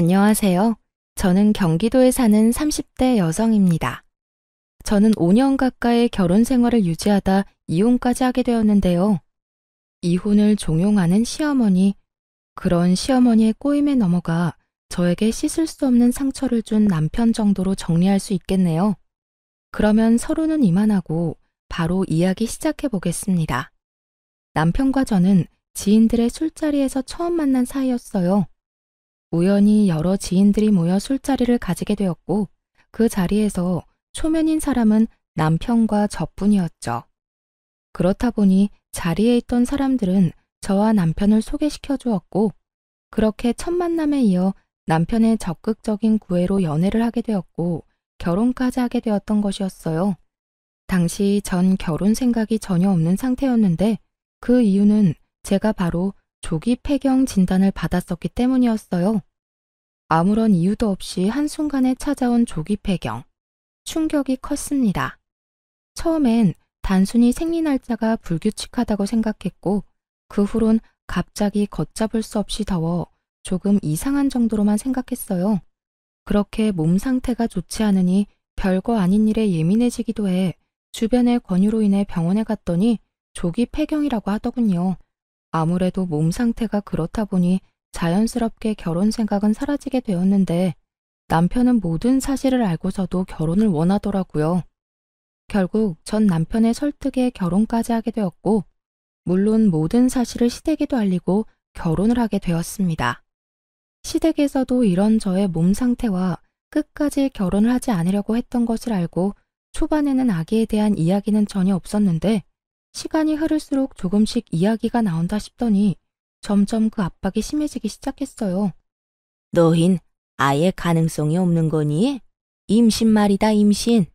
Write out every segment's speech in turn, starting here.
안녕하세요. 저는 경기도에 사는 30대 여성입니다. 저는 5년 가까이 결혼 생활을 유지하다 이혼까지 하게 되었는데요. 이혼을 종용하는 시어머니, 그런 시어머니의 꼬임에 넘어가 저에게 씻을 수 없는 상처를 준 남편 정도로 정리할 수 있겠네요. 그러면 서로는 이만하고 바로 이야기 시작해 보겠습니다. 남편과 저는 지인들의 술자리에서 처음 만난 사이였어요. 우연히 여러 지인들이 모여 술자리를 가지게 되었고 그 자리에서 초면인 사람은 남편과 저뿐이었죠. 그렇다 보니 자리에 있던 사람들은 저와 남편을 소개시켜 주었고 그렇게 첫 만남에 이어 남편의 적극적인 구애로 연애를 하게 되었고 결혼까지 하게 되었던 것이었어요. 당시 전 결혼 생각이 전혀 없는 상태였는데 그 이유는 제가 바로 조기 폐경 진단을 받았었기 때문이었어요. 아무런 이유도 없이 한순간에 찾아온 조기 폐경. 충격이 컸습니다. 처음엔 단순히 생리 날짜가 불규칙하다고 생각했고 그 후론 갑자기 걷잡을 수 없이 더워 조금 이상한 정도로만 생각했어요. 그렇게 몸 상태가 좋지 않으니 별거 아닌 일에 예민해지기도 해 주변의 권유로 인해 병원에 갔더니 조기 폐경이라고 하더군요. 아무래도 몸 상태가 그렇다 보니 자연스럽게 결혼 생각은 사라지게 되었는데 남편은 모든 사실을 알고서도 결혼을 원하더라고요. 결국 전 남편의 설득에 결혼까지 하게 되었고 물론 모든 사실을 시댁에도 알리고 결혼을 하게 되었습니다. 시댁에서도 이런 저의 몸 상태와 끝까지 결혼을 하지 않으려고 했던 것을 알고 초반에는 아기에 대한 이야기는 전혀 없었는데 시간이 흐를수록 조금씩 이야기가 나온다 싶더니 점점 그 압박이 심해지기 시작했어요. 너흰 아예 가능성이 없는 거니? 임신 말이다, 임신.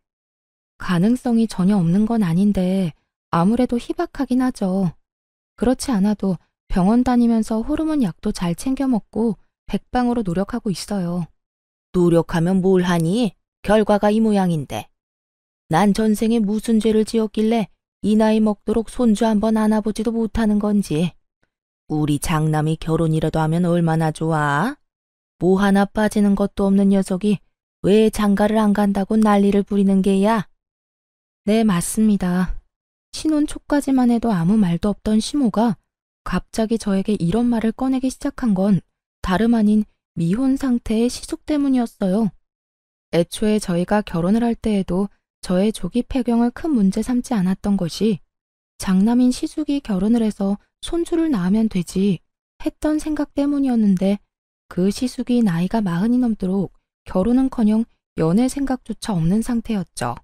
가능성이 전혀 없는 건 아닌데 아무래도 희박하긴 하죠. 그렇지 않아도 병원 다니면서 호르몬 약도 잘 챙겨 먹고 백방으로 노력하고 있어요. 노력하면 뭘 하니? 결과가 이 모양인데. 난 전생에 무슨 죄를 지었길래 이 나이 먹도록 손주 한번 안아보지도 못하는 건지. 우리 장남이 결혼이라도 하면 얼마나 좋아? 뭐 하나 빠지는 것도 없는 녀석이 왜 장가를 안 간다고 난리를 부리는 게야? 네, 맞습니다. 신혼 초까지만 해도 아무 말도 없던 시모가 갑자기 저에게 이런 말을 꺼내기 시작한 건 다름 아닌 미혼 상태의 시숙 때문이었어요. 애초에 저희가 결혼을 할 때에도 저의 조기 폐경을 큰 문제 삼지 않았던 것이 장남인 시숙이 결혼을 해서 손주를 낳으면 되지 했던 생각 때문이었는데 그 시숙이 나이가 40이 넘도록 결혼은커녕 연애 생각조차 없는 상태였죠.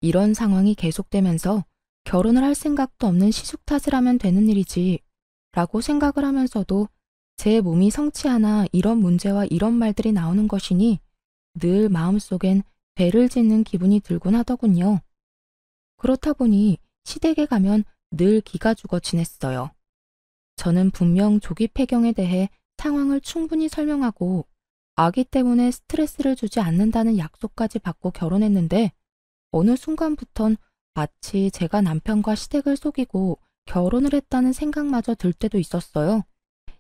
이런 상황이 계속되면서 결혼을 할 생각도 없는 시숙 탓을 하면 되는 일이지 라고 생각을 하면서도 제 몸이 성치 않아 이런 문제와 이런 말들이 나오는 것이니 늘 마음속엔 배를 짓는 기분이 들곤 하더군요. 그렇다 보니 시댁에 가면 늘 기가 죽어 지냈어요. 저는 분명 조기 폐경에 대해 상황을 충분히 설명하고 아기 때문에 스트레스를 주지 않는다는 약속까지 받고 결혼했는데 어느 순간부턴 마치 제가 남편과 시댁을 속이고 결혼을 했다는 생각마저 들 때도 있었어요.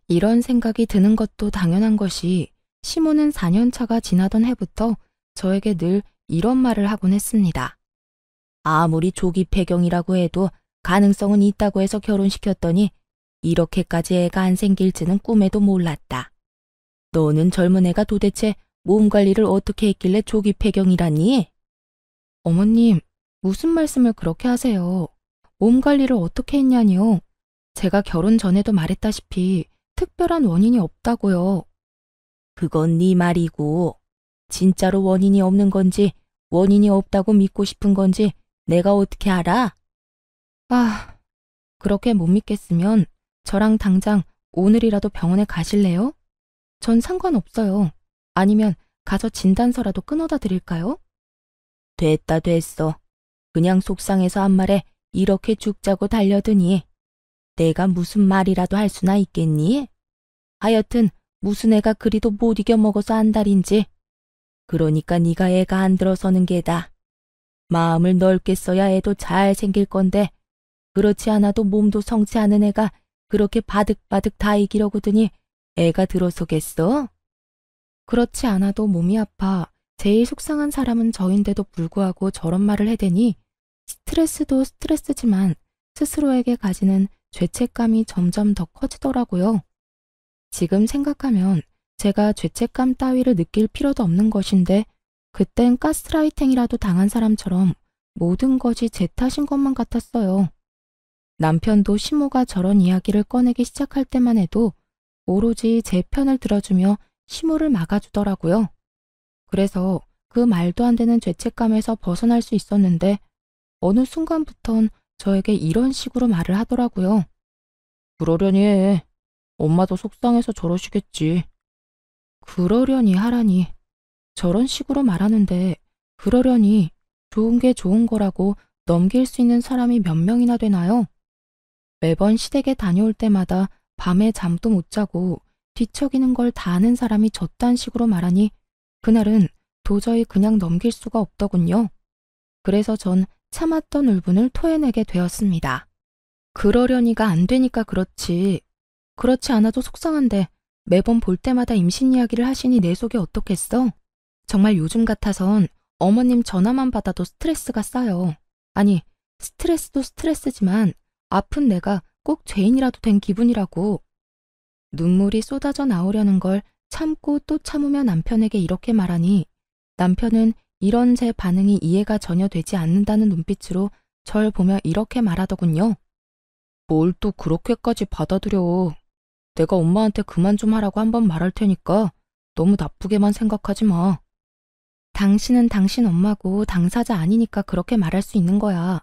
이런 생각이 드는 것도 당연한 것이 시모는 4년 차가 지나던 해부터 저에게 늘 이런 말을 하곤 했습니다. 아무리 조기 폐경이라고 해도 가능성은 있다고 해서 결혼시켰더니 이렇게까지 애가 안 생길지는 꿈에도 몰랐다. 너는 젊은 애가 도대체 몸 관리를 어떻게 했길래 조기 폐경이라니? 어머님, 무슨 말씀을 그렇게 하세요? 몸 관리를 어떻게 했냐니요? 제가 결혼 전에도 말했다시피 특별한 원인이 없다고요. 그건 네 말이고 진짜로 원인이 없는 건지 원인이 없다고 믿고 싶은 건지 내가 어떻게 알아? 아, 그렇게 못 믿겠으면 저랑 당장 오늘이라도 병원에 가실래요? 전 상관없어요. 아니면 가서 진단서라도 끊어다 드릴까요? 됐다 됐어. 그냥 속상해서 한 말에 이렇게 죽자고 달려드니 내가 무슨 말이라도 할 수나 있겠니? 하여튼 무슨 애가 그리도 못 이겨 먹어서 안달인지. 그러니까 네가 애가 안 들어서는 게다. 마음을 넓게 써야 애도 잘 생길 건데 그렇지 않아도 몸도 성치 않은 애가 그렇게 바득바득 다 이기려고 드니 애가 들어서겠어? 그렇지 않아도 몸이 아파 제일 속상한 사람은 저인데도 불구하고 저런 말을 해대니 스트레스도 스트레스지만 스스로에게 가지는 죄책감이 점점 더 커지더라고요. 지금 생각하면 제가 죄책감 따위를 느낄 필요도 없는 것인데 그땐 가스라이팅이라도 당한 사람처럼 모든 것이 제 탓인 것만 같았어요. 남편도 시모가 저런 이야기를 꺼내기 시작할 때만 해도 오로지 제 편을 들어주며 시모를 막아주더라고요. 그래서 그 말도 안 되는 죄책감에서 벗어날 수 있었는데 어느 순간부턴 저에게 이런 식으로 말을 하더라고요. 그러려니 해. 엄마도 속상해서 저러시겠지. 그러려니 하라니. 저런 식으로 말하는데 그러려니 좋은 게 좋은 거라고 넘길 수 있는 사람이 몇 명이나 되나요? 매번 시댁에 다녀올 때마다 밤에 잠도 못 자고 뒤척이는 걸 다 아는 사람이 저딴 식으로 말하니 그날은 도저히 그냥 넘길 수가 없더군요. 그래서 전 참았던 울분을 토해내게 되었습니다. 그러려니가 안 되니까 그렇지. 그렇지 않아도 속상한데 매번 볼 때마다 임신 이야기를 하시니 내 속이 어떻겠어? 정말 요즘 같아선 어머님 전화만 받아도 스트레스가 쌓여. 아니, 스트레스도 스트레스지만 아픈 내가 꼭 죄인이라도 된 기분이라고. 눈물이 쏟아져 나오려는 걸 참고 또 참으며 남편에게 이렇게 말하니 남편은 이런 제 반응이 이해가 전혀 되지 않는다는 눈빛으로 절 보며 이렇게 말하더군요. 뭘 또 그렇게까지 받아들여. 내가 엄마한테 그만 좀 하라고 한번 말할 테니까 너무 나쁘게만 생각하지 마. 당신은 당신 엄마고 당사자 아니니까 그렇게 말할 수 있는 거야.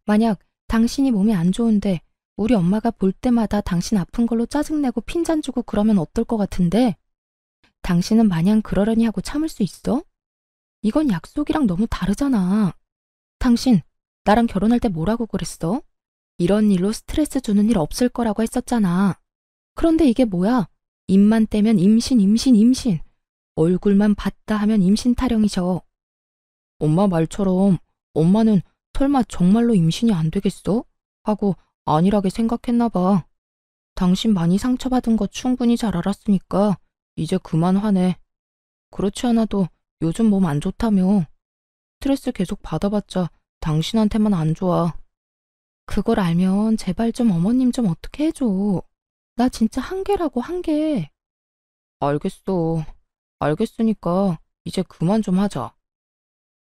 만약 당신이 몸이 안 좋은데 우리 엄마가 볼 때마다 당신 아픈 걸로 짜증내고 핀잔 주고 그러면 어떨 것 같은데? 당신은 마냥 그러려니 하고 참을 수 있어? 이건 약속이랑 너무 다르잖아. 당신, 나랑 결혼할 때 뭐라고 그랬어? 이런 일로 스트레스 주는 일 없을 거라고 했었잖아. 그런데 이게 뭐야? 입만 떼면 임신, 임신, 임신. 얼굴만 봤다 하면 임신 타령이셔. 엄마 말처럼 엄마는 설마 정말로 임신이 안 되겠어? 하고 안일하게 생각했나 봐. 당신 많이 상처받은 거 충분히 잘 알았으니까 이제 그만 화내. 그렇지 않아도 요즘 몸 안 좋다며. 스트레스 계속 받아봤자 당신한테만 안 좋아. 그걸 알면 제발 좀 어머님 좀 어떻게 해줘. 나 진짜 한계라고 한계. 알겠어. 알겠으니까 이제 그만 좀 하자.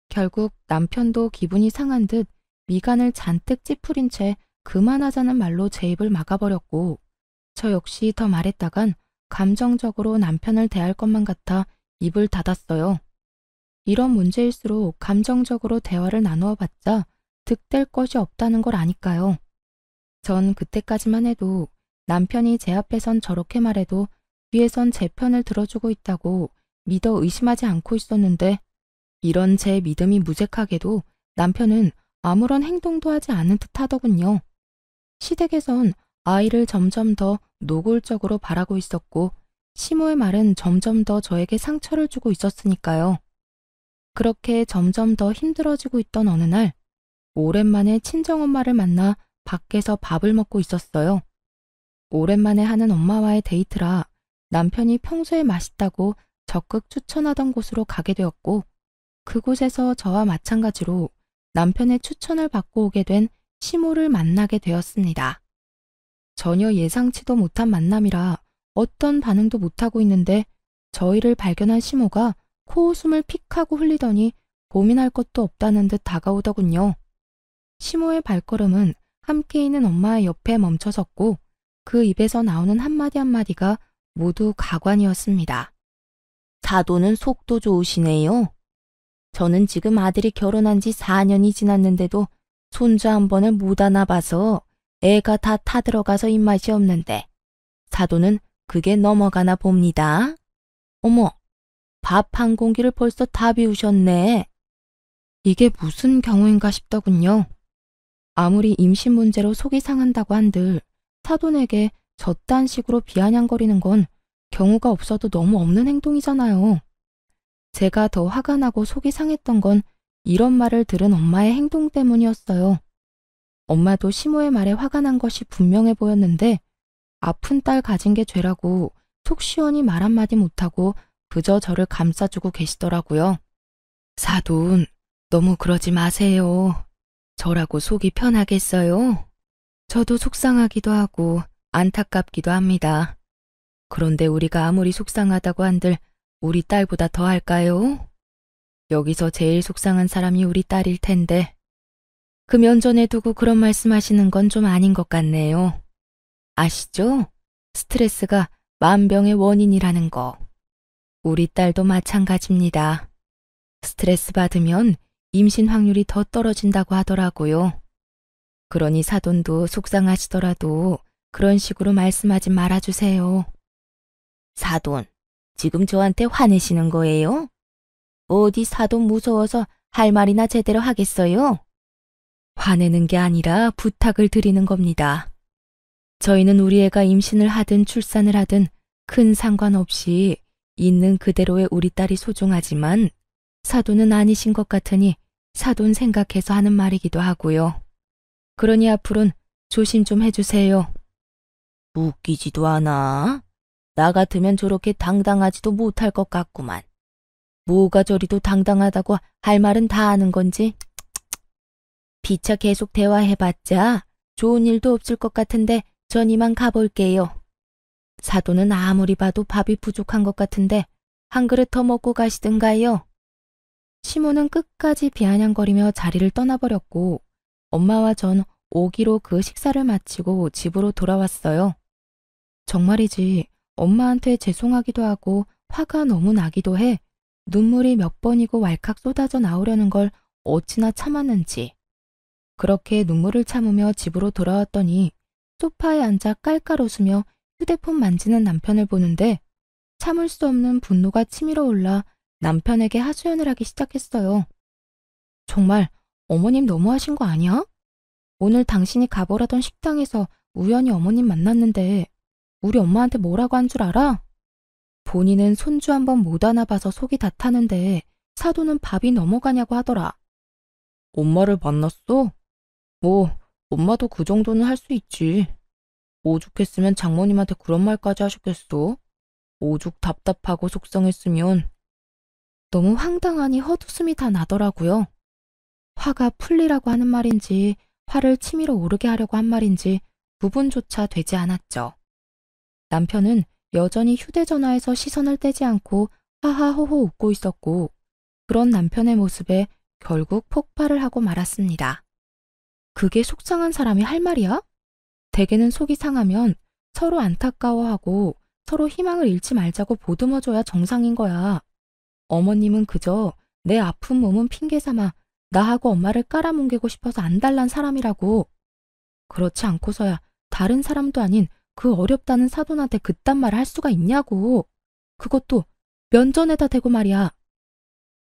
결국 남편도 기분이 상한 듯 미간을 잔뜩 찌푸린 채 그만하자는 말로 제 입을 막아버렸고 저 역시 더 말했다간 감정적으로 남편을 대할 것만 같아 입을 닫았어요. 이런 문제일수록 감정적으로 대화를 나누어 봤자 득될 것이 없다는 걸 아니까요. 전 그때까지만 해도 남편이 제 앞에선 저렇게 말해도 뒤에선 제 편을 들어주고 있다고 믿어 의심하지 않고 있었는데 이런 제 믿음이 무색하게도 남편은 아무런 행동도 하지 않은 듯 하더군요. 시댁에선 아이를 점점 더 노골적으로 바라고 있었고 시모의 말은 점점 더 저에게 상처를 주고 있었으니까요. 그렇게 점점 더 힘들어지고 있던 어느 날 오랜만에 친정엄마를 만나 밖에서 밥을 먹고 있었어요. 오랜만에 하는 엄마와의 데이트라 남편이 평소에 맛있다고 적극 추천하던 곳으로 가게 되었고 그곳에서 저와 마찬가지로 남편의 추천을 받고 오게 된 시모를 만나게 되었습니다. 전혀 예상치도 못한 만남이라 어떤 반응도 못하고 있는데 저희를 발견한 시모가 코웃음을 픽 하고 흘리더니 고민할 것도 없다는 듯 다가오더군요. 시모의 발걸음은 함께 있는 엄마의 옆에 멈춰섰고 그 입에서 나오는 한마디 한마디가 모두 가관이었습니다. 사도는 속도 좋으시네요. 저는 지금 아들이 결혼한 지 4년이 지났는데도 손주 한 번을 못 안아봐서 애가 다 타들어가서 입맛이 없는데 사도는 그게 넘어가나 봅니다. 어머, 밥 한 공기를 벌써 다 비우셨네. 이게 무슨 경우인가 싶더군요. 아무리 임신 문제로 속이 상한다고 한들 사돈에게 저딴 식으로 비아냥거리는 건 경우가 없어도 너무 없는 행동이잖아요. 제가 더 화가 나고 속이 상했던 건 이런 말을 들은 엄마의 행동 때문이었어요. 엄마도 시모의 말에 화가 난 것이 분명해 보였는데 아픈 딸 가진 게 죄라고 속 시원히 말 한마디 못하고 그저 저를 감싸주고 계시더라고요. 사돈, 너무 그러지 마세요. 저라고 속이 편하겠어요? 저도 속상하기도 하고 안타깝기도 합니다. 그런데 우리가 아무리 속상하다고 한들 우리 딸보다 더 할까요? 여기서 제일 속상한 사람이 우리 딸일 텐데. 그 면전에 두고 그런 말씀하시는 건 좀 아닌 것 같네요. 아시죠? 스트레스가 만병의 원인이라는 거. 우리 딸도 마찬가지입니다. 스트레스 받으면 임신 확률이 더 떨어진다고 하더라고요. 그러니 사돈도 속상하시더라도 그런 식으로 말씀하지 말아주세요. 사돈, 지금 저한테 화내시는 거예요? 어디 사돈 무서워서 할 말이나 제대로 하겠어요? 화내는 게 아니라 부탁을 드리는 겁니다. 저희는 우리 애가 임신을 하든 출산을 하든 큰 상관없이 있는 그대로의 우리 딸이 소중하지만 사돈은 아니신 것 같으니 사돈 생각해서 하는 말이기도 하고요. 그러니 앞으로는 조심 좀 해주세요. 웃기지도 않아. 나 같으면 저렇게 당당하지도 못할 것 같구만. 뭐가 저리도 당당하다고 할 말은 다 아는 건지. 피차 계속 대화해봤자 좋은 일도 없을 것 같은데 전 이만 가볼게요. 사돈은 아무리 봐도 밥이 부족한 것 같은데 한 그릇 더 먹고 가시든가요. 시모는 끝까지 비아냥거리며 자리를 떠나버렸고 엄마와 전 오기로 그 식사를 마치고 집으로 돌아왔어요. 정말이지 엄마한테 죄송하기도 하고 화가 너무 나기도 해 눈물이 몇 번이고 왈칵 쏟아져 나오려는 걸 어찌나 참았는지. 그렇게 눈물을 참으며 집으로 돌아왔더니 소파에 앉아 깔깔 웃으며 휴대폰 만지는 남편을 보는데 참을 수 없는 분노가 치밀어 올라 남편에게 하소연을 하기 시작했어요. 정말 어머님 너무하신 거 아니야? 오늘 당신이 가보라던 식당에서 우연히 어머님 만났는데 우리 엄마한테 뭐라고 한 줄 알아? 본인은 손주 한 번 못 안아봐서 속이 다 타는데 사돈은 밥이 넘어가냐고 하더라. 엄마를 만났어? 뭐 엄마도 그 정도는 할 수 있지. 오죽했으면 장모님한테 그런 말까지 하셨겠어? 오죽 답답하고 속상했으면. 너무 황당하니 헛웃음이 다 나더라고요. 화가 풀리라고 하는 말인지 화를 치밀어 오르게 하려고 한 말인지 구분조차 되지 않았죠. 남편은 여전히 휴대전화에서 시선을 떼지 않고 하하호호 웃고 있었고 그런 남편의 모습에 결국 폭발을 하고 말았습니다. 그게 속상한 사람이 할 말이야? 대개는 속이 상하면 서로 안타까워하고 서로 희망을 잃지 말자고 보듬어줘야 정상인 거야. 어머님은 그저 내 아픈 몸은 핑계 삼아 나하고 엄마를 깔아뭉개고 싶어서 안달난 사람이라고. 그렇지 않고서야 다른 사람도 아닌 그 어렵다는 사돈한테 그딴 말을 할 수가 있냐고. 그것도 면전에다 대고 말이야.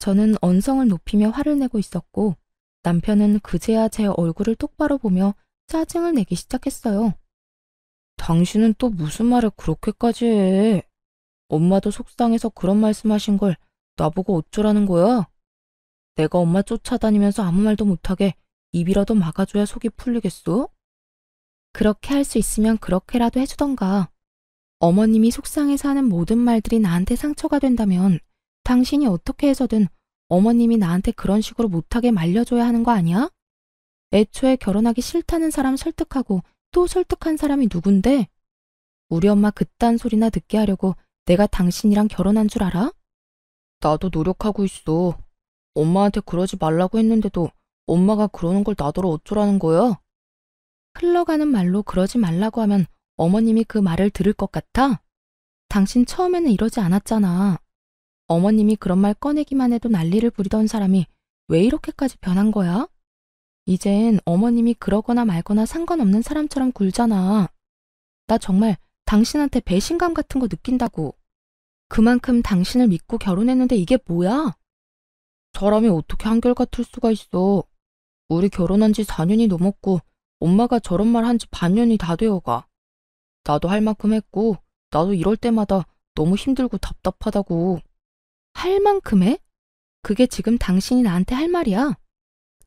저는 언성을 높이며 화를 내고 있었고 남편은 그제야 제 얼굴을 똑바로 보며 짜증을 내기 시작했어요. 당신은 또 무슨 말을 그렇게까지 해? 엄마도 속상해서 그런 말씀하신 걸 나보고 어쩌라는 거야? 내가 엄마 쫓아다니면서 아무 말도 못하게 입이라도 막아줘야 속이 풀리겠어? 그렇게 할 수 있으면 그렇게라도 해주던가. 어머님이 속상해서 하는 모든 말들이 나한테 상처가 된다면 당신이 어떻게 해서든 어머님이 나한테 그런 식으로 못하게 말려줘야 하는 거 아니야? 애초에 결혼하기 싫다는 사람 설득하고 또 설득한 사람이 누군데? 우리 엄마 그딴 소리나 듣게 하려고 내가 당신이랑 결혼한 줄 알아? 나도 노력하고 있어. 엄마한테 그러지 말라고 했는데도 엄마가 그러는 걸 나더러 어쩌라는 거야? 흘러가는 말로 그러지 말라고 하면 어머님이 그 말을 들을 것 같아? 당신 처음에는 이러지 않았잖아. 어머님이 그런 말 꺼내기만 해도 난리를 부리던 사람이 왜 이렇게까지 변한 거야? 이젠 어머님이 그러거나 말거나 상관없는 사람처럼 굴잖아. 나 정말 당신한테 배신감 같은 거 느낀다고. 그만큼 당신을 믿고 결혼했는데 이게 뭐야? 사람이 어떻게 한결같을 수가 있어. 우리 결혼한 지 4년이 넘었고 엄마가 저런 말 한 지 반년이 다 되어가. 나도 할 만큼 했고 나도 이럴 때마다 너무 힘들고 답답하다고. 할 만큼 해? 그게 지금 당신이 나한테 할 말이야?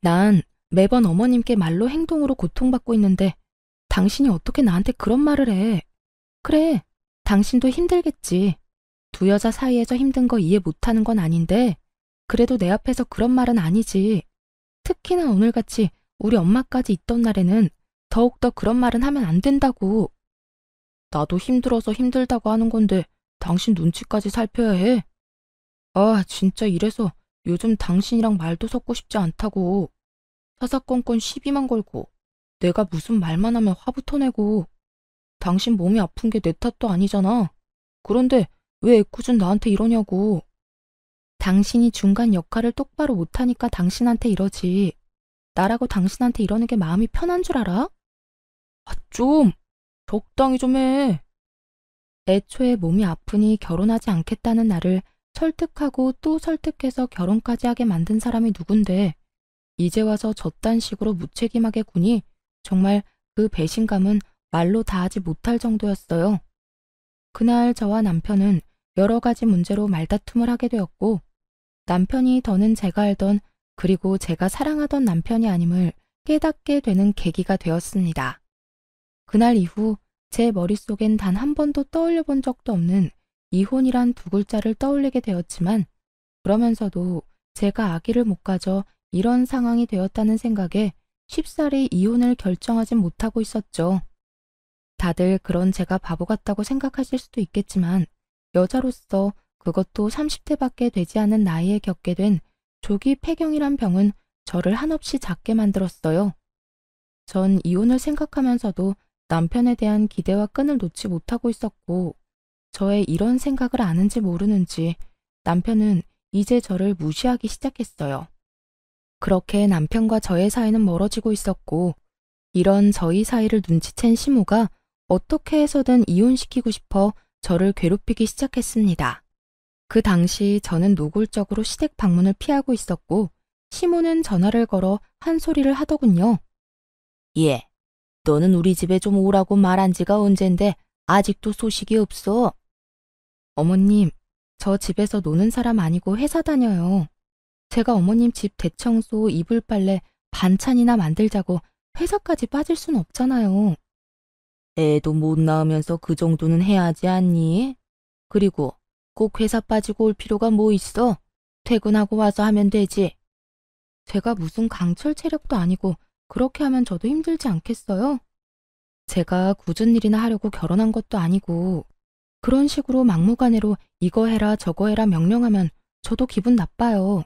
난 매번 어머님께 말로 행동으로 고통받고 있는데 당신이 어떻게 나한테 그런 말을 해? 그래, 당신도 힘들겠지. 두 여자 사이에서 힘든 거 이해 못하는 건 아닌데 그래도 내 앞에서 그런 말은 아니지. 특히나 오늘같이 우리 엄마까지 있던 날에는 더욱더 그런 말은 하면 안 된다고. 나도 힘들어서 힘들다고 하는 건데 당신 눈치까지 살펴야 해. 아, 진짜 이래서 요즘 당신이랑 말도 섞고 싶지 않다고. 사사건건 시비만 걸고 내가 무슨 말만 하면 화부터 내고. 당신 몸이 아픈 게 내 탓도 아니잖아. 그런데 왜 애꿎은 나한테 이러냐고. 당신이 중간 역할을 똑바로 못하니까 당신한테 이러지. 나라고 당신한테 이러는 게 마음이 편한 줄 알아? 아, 좀 적당히 좀 해. 애초에 몸이 아프니 결혼하지 않겠다는 나를 설득하고 또 설득해서 결혼까지 하게 만든 사람이 누군데 이제 와서 저딴 식으로 무책임하게 구니 정말 그 배신감은 말로 다하지 못할 정도였어요. 그날 저와 남편은 여러 가지 문제로 말다툼을 하게 되었고 남편이 더는 제가 알던 그리고 제가 사랑하던 남편이 아님을 깨닫게 되는 계기가 되었습니다. 그날 이후 제 머릿속엔 단 한 번도 떠올려 본 적도 없는 이혼이란 두 글자를 떠올리게 되었지만 그러면서도 제가 아기를 못 가져 이런 상황이 되었다는 생각에 쉽사리 이혼을 결정하진 못하고 있었죠. 다들 그런 제가 바보 같다고 생각하실 수도 있겠지만 여자로서 그것도 30대밖에 되지 않은 나이에 겪게 된 조기 폐경이란 병은 저를 한없이 작게 만들었어요. 전 이혼을 생각하면서도 남편에 대한 기대와 끈을 놓지 못하고 있었고 저의 이런 생각을 아는지 모르는지 남편은 이제 저를 무시하기 시작했어요. 그렇게 남편과 저의 사이는 멀어지고 있었고 이런 저희 사이를 눈치챈 시모가 어떻게 해서든 이혼시키고 싶어 저를 괴롭히기 시작했습니다. 그 당시 저는 노골적으로 시댁 방문을 피하고 있었고 시모는 전화를 걸어 한 소리를 하더군요. 예, 너는 우리 집에 좀 오라고 말한 지가 언젠데 아직도 소식이 없어. 어머님, 저 집에서 노는 사람 아니고 회사 다녀요. 제가 어머님 집 대청소, 이불 빨래, 반찬이나 만들자고 회사까지 빠질 순 없잖아요. 애도 못 낳으면서 그 정도는 해야 하지 않니? 그리고 꼭 회사 빠지고 올 필요가 뭐 있어? 퇴근하고 와서 하면 되지. 제가 무슨 강철 체력도 아니고 그렇게 하면 저도 힘들지 않겠어요? 제가 굳은 일이나 하려고 결혼한 것도 아니고 그런 식으로 막무가내로 이거 해라 저거 해라 명령하면 저도 기분 나빠요.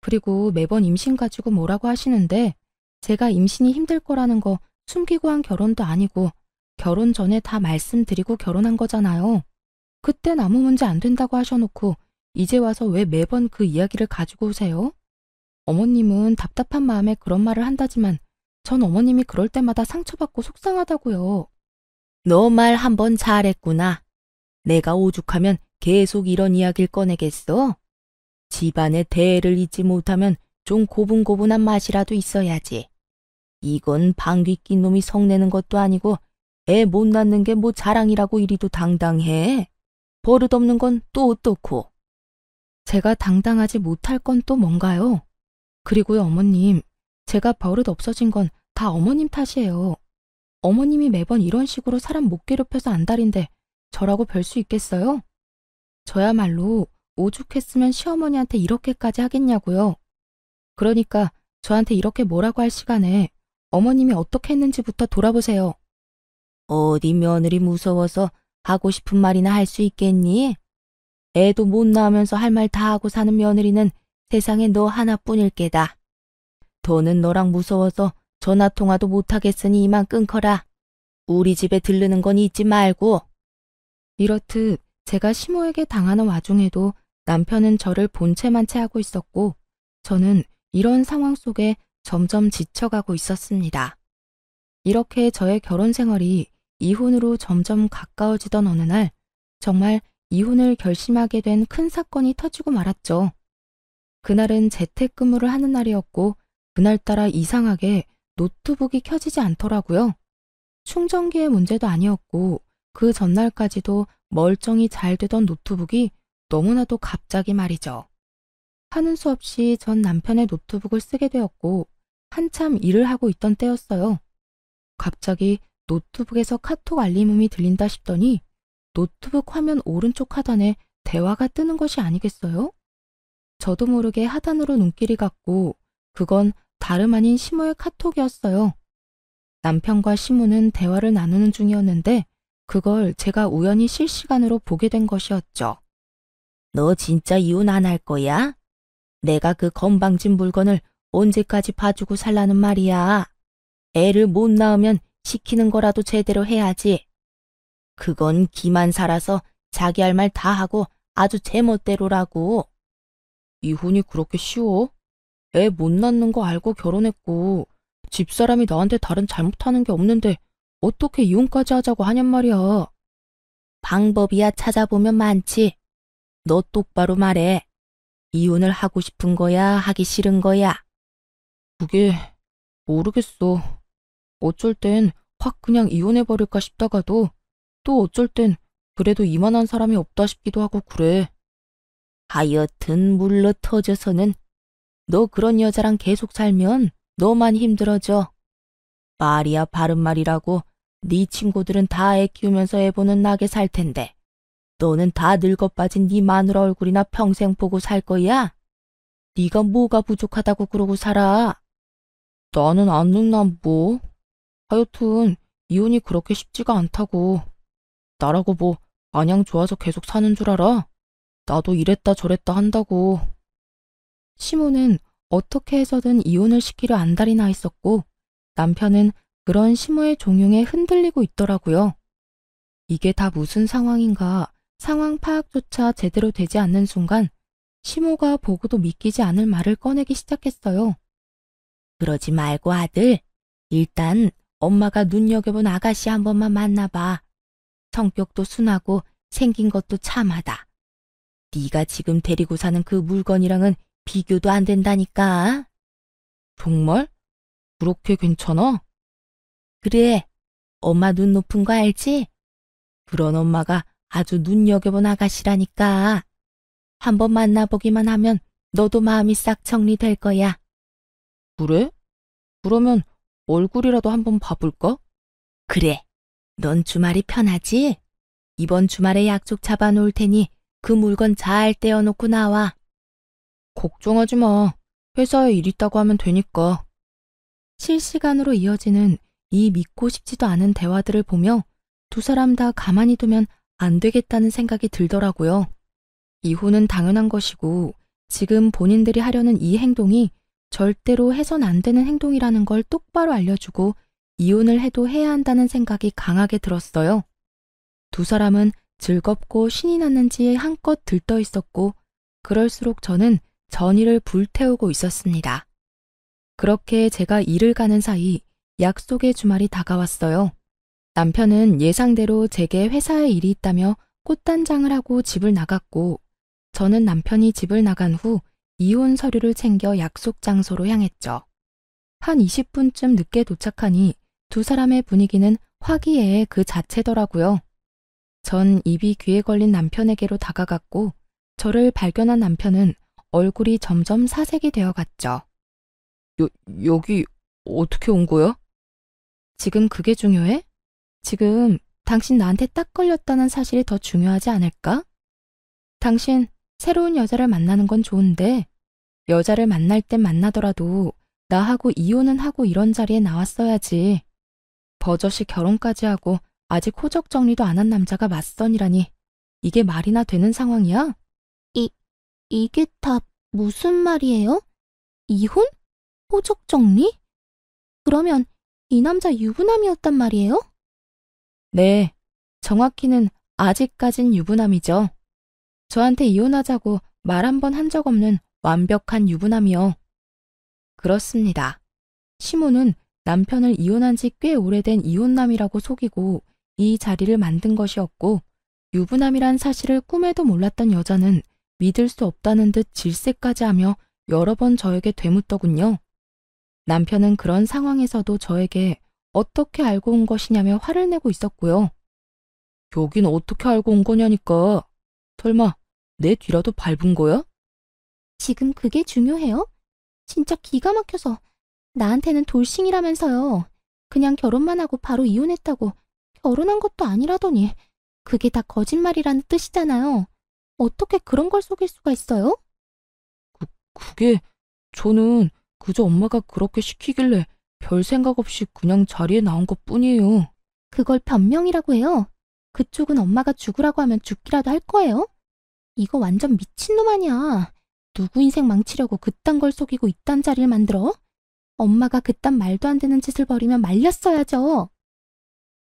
그리고 매번 임신 가지고 뭐라고 하시는데 제가 임신이 힘들 거라는 거 숨기고 한 결혼도 아니고 결혼 전에 다 말씀드리고 결혼한 거잖아요. 그땐 아무 문제 안 된다고 하셔놓고 이제 와서 왜 매번 그 이야기를 가지고 오세요? 어머님은 답답한 마음에 그런 말을 한다지만 전 어머님이 그럴 때마다 상처받고 속상하다고요. 너 말 한 번 잘했구나. 내가 오죽하면 계속 이런 이야기를 꺼내겠어? 집안의 대애를 잊지 못하면 좀 고분고분한 맛이라도 있어야지. 이건 방귀 낀 놈이 성내는 것도 아니고 애 못 낳는 게 뭐 자랑이라고 이리도 당당해. 버릇없는 건 또 어떻고. 제가 당당하지 못할 건 또 뭔가요? 그리고요 어머님, 제가 버릇 없어진 건 다 어머님 탓이에요. 어머님이 매번 이런 식으로 사람 못 괴롭혀서 안달인데 저라고 별 수 있겠어요? 저야말로 오죽했으면 시어머니한테 이렇게까지 하겠냐고요. 그러니까 저한테 이렇게 뭐라고 할 시간에 어머님이 어떻게 했는지부터 돌아보세요. 어디 며느리 무서워서 하고 싶은 말이나 할 수 있겠니? 애도 못 낳으면서 할 말 다 하고 사는 며느리는 세상에 너 하나뿐일 게다. 더는 너랑 무서워서 전화통화도 못하겠으니 이만 끊거라. 우리 집에 들르는 건 잊지 말고. 이렇듯 제가 시모에게 당하는 와중에도 남편은 저를 본체만 채 하고 있었고 저는 이런 상황 속에 점점 지쳐가고 있었습니다. 이렇게 저의 결혼 생활이 이혼으로 점점 가까워지던 어느 날 정말 이혼을 결심하게 된 큰 사건이 터지고 말았죠. 그날은 재택근무를 하는 날이었고 그날따라 이상하게 노트북이 켜지지 않더라고요. 충전기의 문제도 아니었고 그 전날까지도 멀쩡히 잘 되던 노트북이 너무나도 갑자기 말이죠. 하는 수 없이 전 남편의 노트북을 쓰게 되었고 한참 일을 하고 있던 때였어요. 갑자기 노트북에서 카톡 알림음이 들린다 싶더니 노트북 화면 오른쪽 하단에 대화가 뜨는 것이 아니겠어요? 저도 모르게 하단으로 눈길이 갔고 그건 다름 아닌 시모의 카톡이었어요. 남편과 시모는 대화를 나누는 중이었는데 그걸 제가 우연히 실시간으로 보게 된 것이었죠. 너 진짜 이혼 안 할 거야? 내가 그 건방진 물건을 언제까지 봐주고 살라는 말이야. 애를 못 낳으면 시키는 거라도 제대로 해야지. 그건 기만 살아서 자기 할 말 다 하고 아주 제멋대로라고. 이혼이 그렇게 쉬워? 애 못 낳는 거 알고 결혼했고 집사람이 나한테 다른 잘못하는 게 없는데 어떻게 이혼까지 하자고 하냔 말이야. 방법이야 찾아보면 많지. 너 똑바로 말해. 이혼을 하고 싶은 거야, 하기 싫은 거야? 그게 모르겠어. 어쩔 땐 확 그냥 이혼해버릴까 싶다가도 또 어쩔 땐 그래도 이만한 사람이 없다 싶기도 하고 그래. 하여튼 물러 터져서는 너 그런 여자랑 계속 살면 너만 힘들어져. 말이야 바른 말이라고 네 친구들은 다 애 키우면서 애 보는 나게 살 텐데 너는 다 늙어 빠진 네 마누라 얼굴이나 평생 보고 살 거야? 네가 뭐가 부족하다고 그러고 살아? 나는 안 늙나 뭐. 하여튼 이혼이 그렇게 쉽지가 않다고. 나라고 뭐 마냥 좋아서 계속 사는 줄 알아? 나도 이랬다 저랬다 한다고. 시모는 어떻게 해서든 이혼을 시키려 안달이 나 있었고 남편은 그런 시모의 종용에 흔들리고 있더라고요. 이게 다 무슨 상황인가 상황 파악조차 제대로 되지 않는 순간 시모가 보고도 믿기지 않을 말을 꺼내기 시작했어요. 그러지 말고 아들, 일단 엄마가 눈여겨본 아가씨 한 번만 만나봐. 성격도 순하고 생긴 것도 참하다. 네가 지금 데리고 사는 그 물건이랑은 비교도 안 된다니까. 정말? 그렇게 괜찮아? 그래, 엄마 눈 높은 거 알지? 그런 엄마가 아주 눈여겨본 아가씨라니까. 한번 만나보기만 하면 너도 마음이 싹 정리될 거야. 그래? 그러면 얼굴이라도 한번 봐볼까? 그래, 넌 주말이 편하지? 이번 주말에 약속 잡아놓을 테니 그 물건 잘 떼어놓고 나와. 걱정하지 마. 회사에 일 있다고 하면 되니까. 실시간으로 이어지는 이 믿고 싶지도 않은 대화들을 보며 두 사람 다 가만히 두면 안 되겠다는 생각이 들더라고요. 이혼은 당연한 것이고 지금 본인들이 하려는 이 행동이 절대로 해선 안 되는 행동이라는 걸 똑바로 알려주고 이혼을 해도 해야 한다는 생각이 강하게 들었어요. 두 사람은 즐겁고 신이 났는지 한껏 들떠 있었고 그럴수록 저는 전의를 불태우고 있었습니다. 그렇게 제가 일을 가는 사이 약속의 주말이 다가왔어요. 남편은 예상대로 제게 회사에 일이 있다며 꽃단장을 하고 집을 나갔고 저는 남편이 집을 나간 후 이혼 서류를 챙겨 약속 장소로 향했죠. 한 20분쯤 늦게 도착하니 두 사람의 분위기는 화기애애 그 자체더라고요. 전 입이 귀에 걸린 남편에게로 다가갔고 저를 발견한 남편은 얼굴이 점점 사색이 되어갔죠. 여기 어떻게 온 거야? 지금 그게 중요해? 지금 당신 나한테 딱 걸렸다는 사실이 더 중요하지 않을까? 당신 새로운 여자를 만나는 건 좋은데 여자를 만날 땐 만나더라도 나하고 이혼은 하고 이런 자리에 나왔어야지. 버젓이 결혼까지 하고 아직 호적 정리도 안 한 남자가 맞선이라니 이게 말이나 되는 상황이야? 이게 다 무슨 말이에요? 이혼? 호적 정리? 그러면 이 남자 유부남이었단 말이에요? 네, 정확히는 아직까진 유부남이죠. 저한테 이혼하자고 말 한 번 한 적 없는 완벽한 유부남이요. 그렇습니다. 시모는 남편을 이혼한 지 꽤 오래된 이혼남이라고 속이고 이 자리를 만든 것이었고 유부남이란 사실을 꿈에도 몰랐던 여자는 믿을 수 없다는 듯 질색까지 하며 여러 번 저에게 되묻더군요. 남편은 그런 상황에서도 저에게 어떻게 알고 온 것이냐며 화를 내고 있었고요. 여긴 어떻게 알고 온 거냐니까. 설마 내 뒤라도 밟은 거야? 지금 그게 중요해요? 진짜 기가 막혀서 나한테는 돌싱이라면서요. 그냥 결혼만 하고 바로 이혼했다고 결혼한 것도 아니라더니 그게 다 거짓말이라는 뜻이잖아요. 어떻게 그런 걸 속일 수가 있어요? 그게 저는 그저 엄마가 그렇게 시키길래 별 생각 없이 그냥 자리에 나온 것뿐이에요. 그걸 변명이라고 해요. 그쪽은 엄마가 죽으라고 하면 죽기라도 할 거예요? 이거 완전 미친놈 아니야. 누구 인생 망치려고 그딴 걸 속이고 이딴 자리를 만들어? 엄마가 그딴 말도 안 되는 짓을 벌이면 말렸어야죠.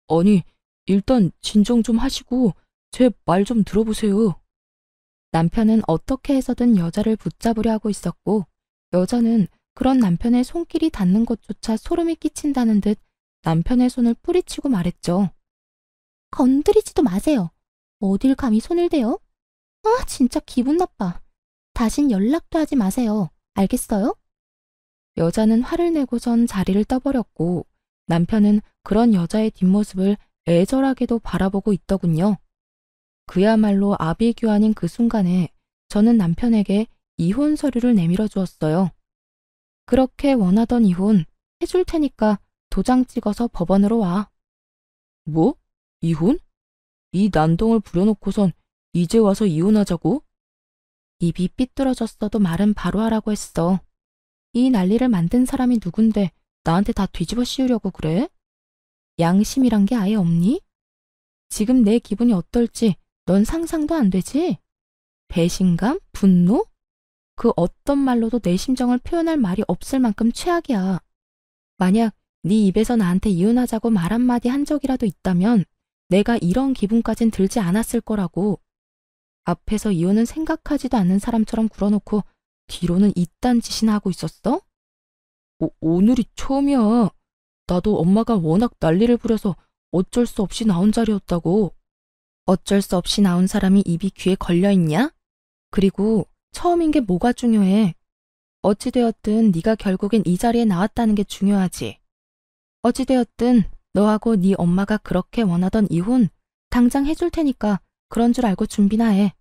아니, 일단 진정 좀 하시고 제 말 좀 들어보세요. 남편은 어떻게 해서든 여자를 붙잡으려 하고 있었고, 여자는 그런 남편의 손길이 닿는 것조차 소름이 끼친다는 듯 남편의 손을 뿌리치고 말했죠. 건드리지도 마세요. 어딜 감히 손을 대요? 아, 진짜 기분 나빠. 다신 연락도 하지 마세요. 알겠어요? 여자는 화를 내고선 자리를 떠버렸고, 남편은 그런 여자의 뒷모습을 애절하게도 바라보고 있더군요. 그야말로 아비규환인 그 순간에 저는 남편에게 이혼 서류를 내밀어 주었어요. 그렇게 원하던 이혼 해줄 테니까 도장 찍어서 법원으로 와. 뭐? 이혼? 이 난동을 부려놓고선 이제 와서 이혼하자고? 입이 삐뚤어졌어도 말은 바로 하라고 했어. 이 난리를 만든 사람이 누군데 나한테 다 뒤집어 씌우려고 그래? 양심이란 게 아예 없니? 지금 내 기분이 어떨지 넌 상상도 안 되지? 배신감? 분노? 그 어떤 말로도 내 심정을 표현할 말이 없을 만큼 최악이야. 만약 네 입에서 나한테 이혼하자고 말 한마디 한 적이라도 있다면 내가 이런 기분까진 들지 않았을 거라고. 앞에서 이혼은 생각하지도 않는 사람처럼 굴어놓고 뒤로는 이딴 짓이나 하고 있었어? 오늘이 처음이야. 나도 엄마가 워낙 난리를 부려서 어쩔 수 없이 나온 자리였다고. 어쩔 수 없이 나온 사람이 입이 귀에 걸려있냐? 그리고 처음인 게 뭐가 중요해? 어찌되었든 네가 결국엔 이 자리에 나왔다는 게 중요하지. 어찌되었든 너하고 네 엄마가 그렇게 원하던 이혼 당장 해줄 테니까 그런 줄 알고 준비나 해.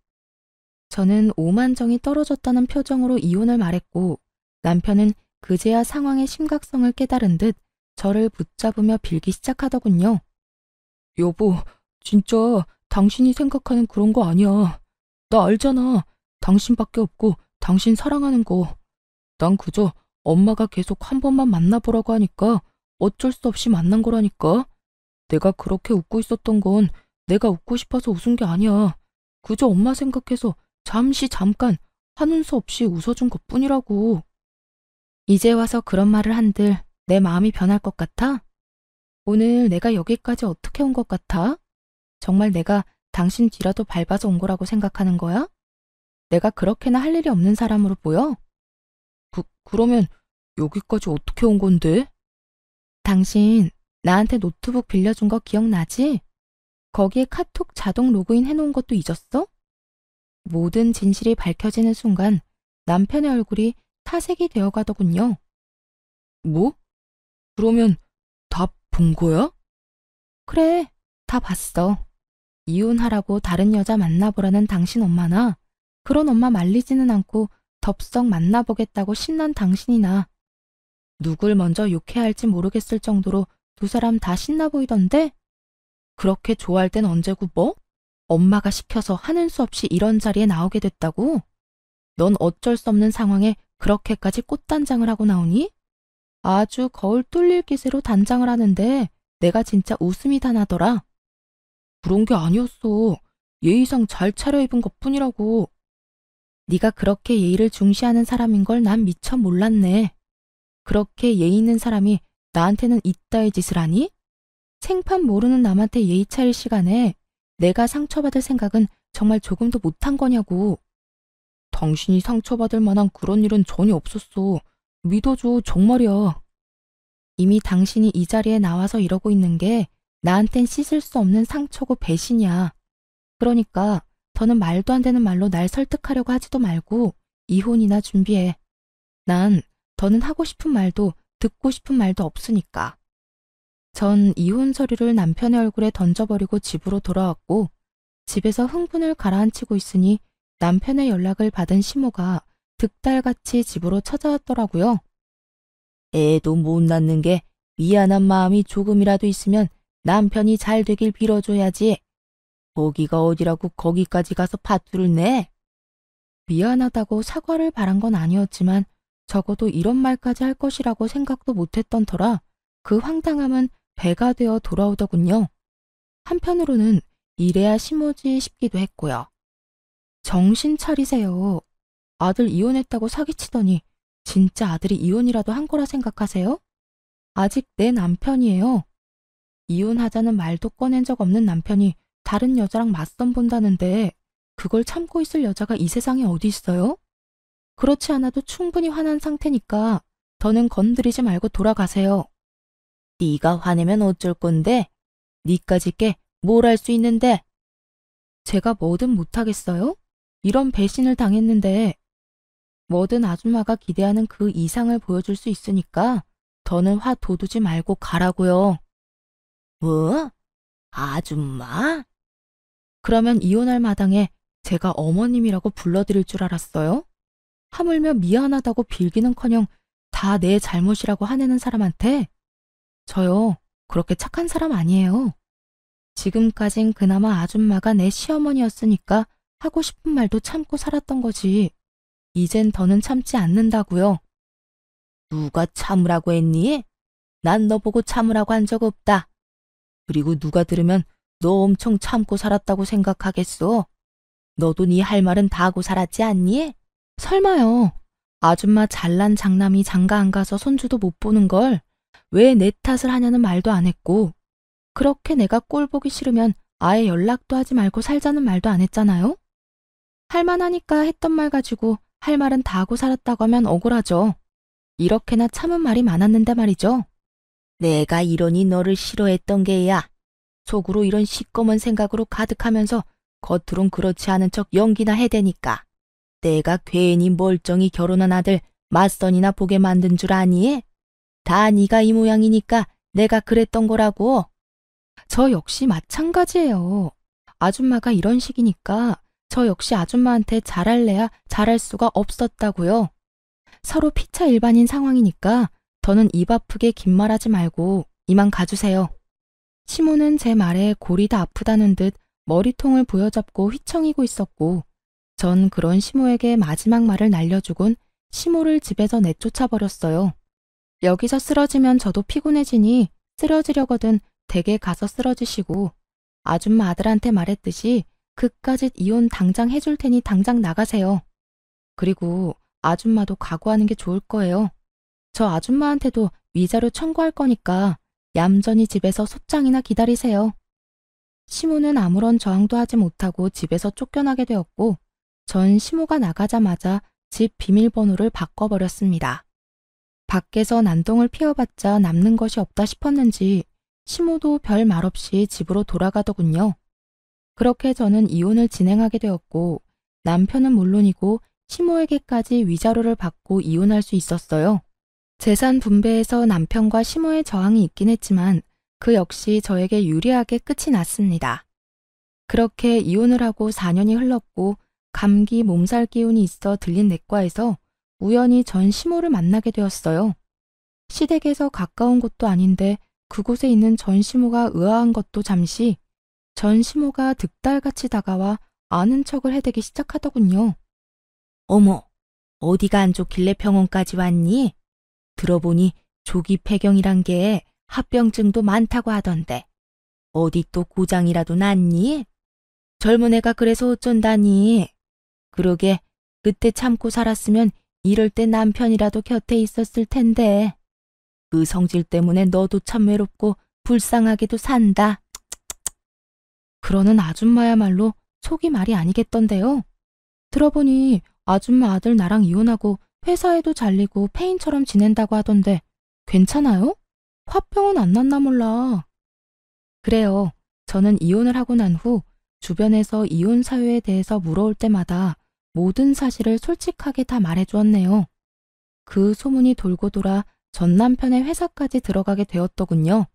저는 오만정이 떨어졌다는 표정으로 이혼을 말했고, 남편은 그제야 상황의 심각성을 깨달은 듯 저를 붙잡으며 빌기 시작하더군요. 여보, 진짜 당신이 생각하는 그런 거 아니야. 나 알잖아. 당신밖에 없고 당신 사랑하는 거. 난 그저 엄마가 계속 한 번만 만나보라고 하니까 어쩔 수 없이 만난 거라니까. 내가 그렇게 웃고 있었던 건 내가 웃고 싶어서 웃은 게 아니야. 그저 엄마 생각해서 잠깐 하는 수 없이 웃어준 것뿐이라고. 이제 와서 그런 말을 한들 내 마음이 변할 것 같아? 오늘 내가 여기까지 어떻게 온 것 같아? 정말 내가 당신 뒤라도 밟아서 온 거라고 생각하는 거야? 내가 그렇게나 할 일이 없는 사람으로 보여? 그러면 여기까지 어떻게 온 건데? 당신 나한테 노트북 빌려준 거 기억나지? 거기에 카톡 자동 로그인 해놓은 것도 잊었어? 모든 진실이 밝혀지는 순간 남편의 얼굴이 타색이 되어가더군요. 뭐? 그러면 다 본 거야? 그래, 다 봤어. 이혼하라고 다른 여자 만나보라는 당신 엄마나 그런 엄마 말리지는 않고 덥석 만나보겠다고 신난 당신이나 누굴 먼저 욕해야 할지 모르겠을 정도로 두 사람 다 신나 보이던데? 그렇게 좋아할 땐 언제고 뭐? 엄마가 시켜서 하는 수 없이 이런 자리에 나오게 됐다고? 넌 어쩔 수 없는 상황에 그렇게까지 꽃단장을 하고 나오니? 아주 거울 뚫릴 기세로 단장을 하는데 내가 진짜 웃음이 다 나더라. 그런 게 아니었어. 예의상 잘 차려입은 것뿐이라고. 네가 그렇게 예의를 중시하는 사람인 걸 난 미처 몰랐네. 그렇게 예의 있는 사람이 나한테는 이따의 짓을 하니? 생판 모르는 남한테 예의 차릴 시간에 내가 상처받을 생각은 정말 조금도 못한 거냐고. 당신이 상처받을 만한 그런 일은 전혀 없었어. 믿어줘, 정말이야. 이미 당신이 이 자리에 나와서 이러고 있는 게 나한텐 씻을 수 없는 상처고 배신이야. 그러니까 더는 말도 안 되는 말로 날 설득하려고 하지도 말고 이혼이나 준비해. 난 더는 하고 싶은 말도 듣고 싶은 말도 없으니까. 전 이혼 서류를 남편의 얼굴에 던져버리고 집으로 돌아왔고, 집에서 흥분을 가라앉히고 있으니 남편의 연락을 받은 시모가 득달같이 집으로 찾아왔더라고요. 애도 못 낳는 게 미안한 마음이 조금이라도 있으면 남편이 잘 되길 빌어줘야지. 거기가 어디라고 거기까지 가서 파투를 내? 미안하다고 사과를 바란 건 아니었지만 적어도 이런 말까지 할 것이라고 생각도 못했던 터라 그 황당함은 배가 되어 돌아오더군요. 한편으로는 이래야 심오지 싶기도 했고요. 정신 차리세요. 아들 이혼했다고 사기치더니 진짜 아들이 이혼이라도 한 거라 생각하세요? 아직 내 남편이에요. 이혼하자는 말도 꺼낸 적 없는 남편이 다른 여자랑 맞선 본다는데 그걸 참고 있을 여자가 이 세상에 어디 있어요? 그렇지 않아도 충분히 화난 상태니까 더는 건드리지 말고 돌아가세요. 네가 화내면 어쩔 건데? 니까짓 게 뭘 할 수 있는데? 제가 뭐든 못하겠어요? 이런 배신을 당했는데 뭐든 아줌마가 기대하는 그 이상을 보여줄 수 있으니까 더는 화 돋우지 말고 가라고요. 뭐? 아줌마? 그러면 이혼할 마당에 제가 어머님이라고 불러드릴 줄 알았어요? 하물며 미안하다고 빌기는커녕 다 내 잘못이라고 화내는 사람한테 저요 그렇게 착한 사람 아니에요. 지금까진 그나마 아줌마가 내 시어머니였으니까 하고 싶은 말도 참고 살았던 거지. 이젠 더는 참지 않는다고요. 누가 참으라고 했니? 난 너 보고 참으라고 한 적 없다. 그리고 누가 들으면 너 엄청 참고 살았다고 생각하겠어. 너도 네 할 말은 다 하고 살았지 않니? 설마요. 아줌마 잘난 장남이 장가 안 가서 손주도 못 보는 걸 왜 내 탓을 하냐는 말도 안 했고 그렇게 내가 꼴 보기 싫으면 아예 연락도 하지 말고 살자는 말도 안 했잖아요. 할만하니까 했던 말 가지고 할 말은 다 하고 살았다고 하면 억울하죠. 이렇게나 참은 말이 많았는데 말이죠. 내가 이러니 너를 싫어했던 게야. 속으로 이런 시꺼먼 생각으로 가득하면서 겉으론 그렇지 않은 척 연기나 해대니까. 내가 괜히 멀쩡히 결혼한 아들 맞선이나 보게 만든 줄 아니? 다 네가 이 모양이니까 내가 그랬던 거라고. 저 역시 마찬가지예요. 아줌마가 이런 식이니까 저 역시 아줌마한테 잘할래야 잘할 수가 없었다고요. 서로 피차 일반인 상황이니까 더는 입 아프게 긴 말하지 말고 이만 가주세요. 시모는 제 말에 골이 다 아프다는 듯 머리통을 부여잡고 휘청이고 있었고 전 그런 시모에게 마지막 말을 날려주곤 시모를 집에서 내쫓아 버렸어요. 여기서 쓰러지면 저도 피곤해지니 쓰러지려거든 댁에 가서 쓰러지시고 아줌마 아들한테 말했듯이 그까짓 이혼 당장 해줄 테니 당장 나가세요. 그리고 아줌마도 각오하는 게 좋을 거예요. 저 아줌마한테도 위자료 청구할 거니까 얌전히 집에서 소장이나 기다리세요. 시모는 아무런 저항도 하지 못하고 집에서 쫓겨나게 되었고 전 시모가 나가자마자 집 비밀번호를 바꿔버렸습니다. 밖에서 난동을 피워봤자 남는 것이 없다 싶었는지 시모도 별 말 없이 집으로 돌아가더군요. 그렇게 저는 이혼을 진행하게 되었고 남편은 물론이고 시모에게까지 위자료를 받고 이혼할 수 있었어요. 재산 분배에서 남편과 시모의 저항이 있긴 했지만 그 역시 저에게 유리하게 끝이 났습니다. 그렇게 이혼을 하고 4년이 흘렀고 감기 몸살 기운이 있어 들린 내과에서 우연히 전 시모를 만나게 되었어요. 시댁에서 가까운 곳도 아닌데 그곳에 있는 전 시모가 의아한 것도 잠시 전 시모가 득달같이 다가와 아는 척을 해대기 시작하더군요. 어머, 어디가 안 좋길래 병원까지 왔니? 들어보니 조기 폐경이란 게 합병증도 많다고 하던데 어디 또 고장이라도 났니? 젊은 애가 그래서 어쩐다니. 그러게 그때 참고 살았으면 이럴 때 남편이라도 곁에 있었을 텐데. 그 성질 때문에 너도 참 외롭고 불쌍하게도 산다. 그러는 아줌마야말로 속이 말이 아니겠던데요. 들어보니 아줌마 아들 나랑 이혼하고 회사에도 잘리고 폐인처럼 지낸다고 하던데 괜찮아요? 화병은 안 났나 몰라. 그래요. 저는 이혼을 하고 난 후 주변에서 이혼 사유에 대해서 물어올 때마다 모든 사실을 솔직하게 다 말해주었네요. 그 소문이 돌고 돌아 전 남편의 회사까지 들어가게 되었더군요.